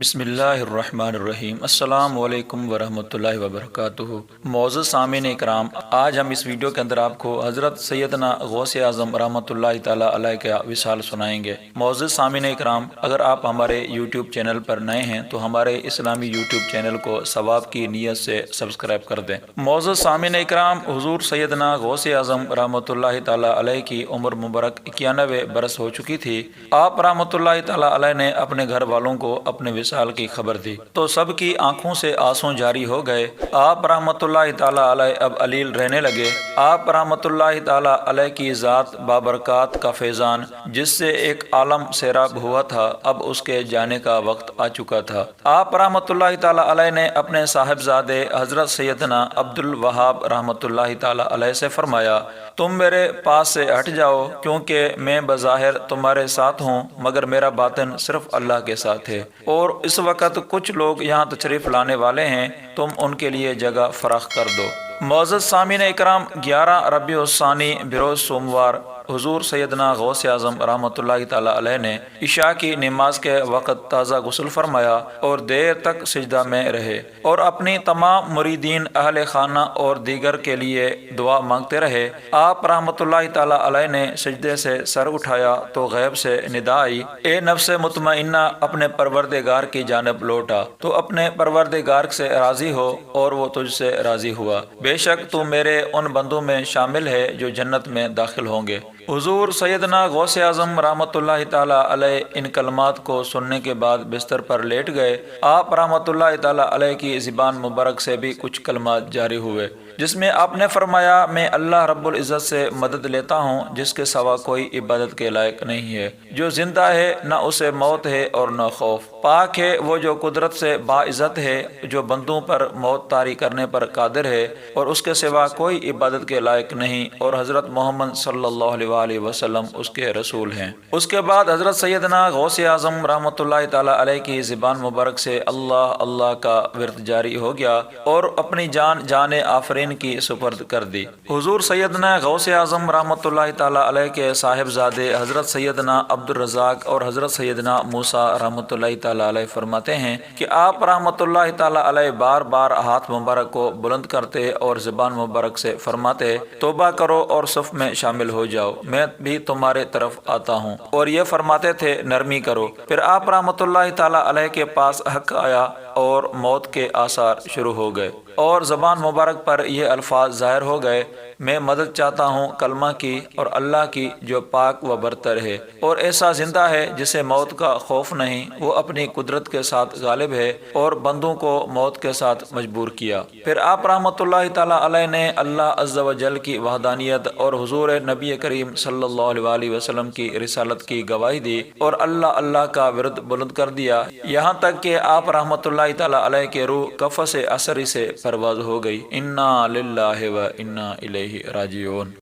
بسم اللہ الرحمن الرحیم۔ السلام علیکم ورحمۃ اللہ وبرکاتہ۔ معزز سامعین اکرام، آج ہم اس ویڈیو کے اندر آپ کو حضرت سیدنا غوث اعظم رحمۃ اللہ تعالیٰ علیہ کا وصال سنائیں گے۔ معزز سامعین اکرام، اگر آپ ہمارے یوٹیوب چینل پر نئے ہیں تو ہمارے اسلامی یوٹیوب چینل کو ثواب کی نیت سے سبسکرائب کر دیں۔ معزز سامعین اکرام، حضور سیدنا غوث اعظم رحمۃ اللہ تعالیٰ علیہ کی عمر مبارک 91 برس ہو چکی تھی۔ آپ رحمۃ اللہ تعالیٰ علیہ نے اپنے گھر والوں کو اپنے وصال کی خبر دی تو سب کی آنکھوں سے آنسو جاری ہو گئے۔ آپ رحمۃ اللہ تعالیٰ علیہ اب علیل رہنے لگے۔ آپ رحمۃ اللہ تعالیٰ علیہ کی ذات بابرکات کا فیضان، جس سے ایک عالم سیراب ہوا تھا، اب اس کے جانے کا وقت آ چکا تھا۔ آپ رحمۃ اللہ تعالیٰ علیہ نے اپنے صاحبزادے حضرت سیدنا عبد الوہاب رحمۃ اللہ تعالیٰ علیہ سے فرمایا، تم میرے پاس سے ہٹ جاؤ، کیونکہ میں بظاہر تمہارے ساتھ ہوں مگر میرا باطن صرف اللہ کے ساتھ ہے، اور اس وقت کچھ لوگ یہاں تشریف لانے والے ہیں، تم ان کے لیے جگہ فراخ کر دو۔ معزز سامعین اکرام، 11 ربیع الثانی بروز سوموار حضور سیدنا غوث اعظم رحمۃ اللہ تعالیٰ علیہ نے عشاء کی نماز کے وقت تازہ غسل فرمایا اور دیر تک سجدہ میں رہے اور اپنی تمام مریدین، اہل خانہ اور دیگر کے لیے دعا مانگتے رہے۔ آپ رحمۃ اللہ تعالیٰ علیہ نے سجدے سے سر اٹھایا تو غیب سے ندا آئی، اے نفس مطمئنہ، اپنے پروردگار کی جانب لوٹا، تو اپنے پروردگار سے راضی ہو اور وہ تجھ سے راضی ہوا۔ بے شک تو میرے ان بندوں میں شامل ہے جو جنت میں داخل ہوں گے۔ حضور سیدنا غوث اعظم رحمۃ اللہ تعالیٰ علیہ ان کلمات کو سننے کے بعد بستر پر لیٹ گئے۔ آپ رحمۃ اللہ تعالیٰ علیہ کی زبان مبارک سے بھی کچھ کلمات جاری ہوئے، جس میں آپ نے فرمایا، میں اللہ رب العزت سے مدد لیتا ہوں جس کے سوا کوئی عبادت کے لائق نہیں ہے، جو زندہ ہے، نہ اسے موت ہے اور نہ خوف، پاک ہے وہ جو قدرت سے باعزت ہے، جو بندوں پر موت طاری کرنے پر قادر ہے اور اس کے سوا کوئی عبادت کے لائق نہیں، اور حضرت محمد صلی اللہ علیہ وسلم اس کے رسول ہیں۔ اس کے بعد حضرت سیدنا غوث اعظم رحمۃ اللہ تعالیٰ علیہ کی زبان مبارک سے اللہ اللہ کا ورد جاری ہو گیا اور اپنی جان آفرین کی سپرد کر دی۔ حضور سیدنا غوث اعظم رحمۃ اللہ تعالیٰ علیہ کے صاحبزادے حضرت سیدنا عبد الرزاق اور حضرت سیدنا موسیٰ رحمۃ اللہ تعالیٰ علیہ فرماتے ہیں کہ آپ رحمۃ اللہ تعالیٰ علیہ بار بار ہاتھ مبارک کو بلند کرتے اور زبان مبارک سے فرماتے، توبہ کرو اور صف میں شامل ہو جاؤ، میں بھی تمہارے طرف آتا ہوں، اور یہ فرماتے تھے نرمی کرو۔ پھر آپ رحمۃ اللہ تعالیٰ علیہ کے پاس حق آیا اور موت کے آثار شروع ہو گئے اور زبان مبارک پر یہ الفاظ ظاہر ہو گئے، میں مدد چاہتا ہوں کلمہ کی اور اللہ کی جو پاک و برتر ہے اور ایسا زندہ ہے جسے موت کا خوف نہیں، وہ اپنی قدرت کے ساتھ غالب ہے اور بندوں کو موت کے ساتھ مجبور کیا۔ پھر آپ رحمۃ اللہ تعالیٰ علیہ نے اللہ عز و جل کی وحدانیت اور حضور نبی کریم صلی اللہ علیہ وسلم کی رسالت کی گواہی دی اور اللہ اللہ کا ورد بلند کر دیا، یہاں تک کہ آپ رحمۃ اللہ تعالیٰ علیہ کے روح قفس عصری سے پرواز ہو گئی۔ انا للہ و انا الیہ راجعون۔